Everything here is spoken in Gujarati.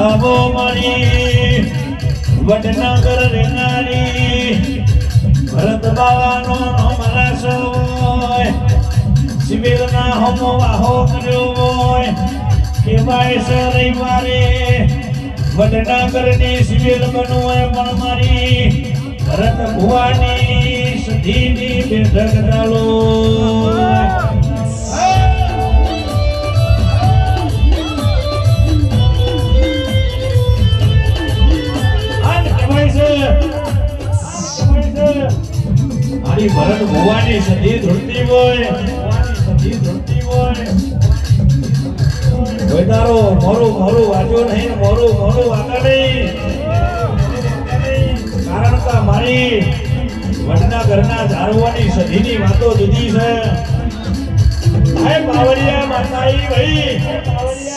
આવો મારી વડનગર રેનારી ભરત બાવાનો નમલાસ હોય શિબિરના હોમો વાહો કર્યો હોય કેવાય છે રવિવારે વડનગરની શિબિર બનવું પણ મારી ભરત ભુવાની સધીની બેઠક ચાલો ભરત ભુવાની સધી ધૂળતી હોય કોઈ તારો મોરું વાંચો નહીં મોરું વાંચો નહીં કારણ કે મારી વડના ઘરના ધારવાની સધીની વાતો જુદી છે હે બાવળિયા માતાઈ ભાઈ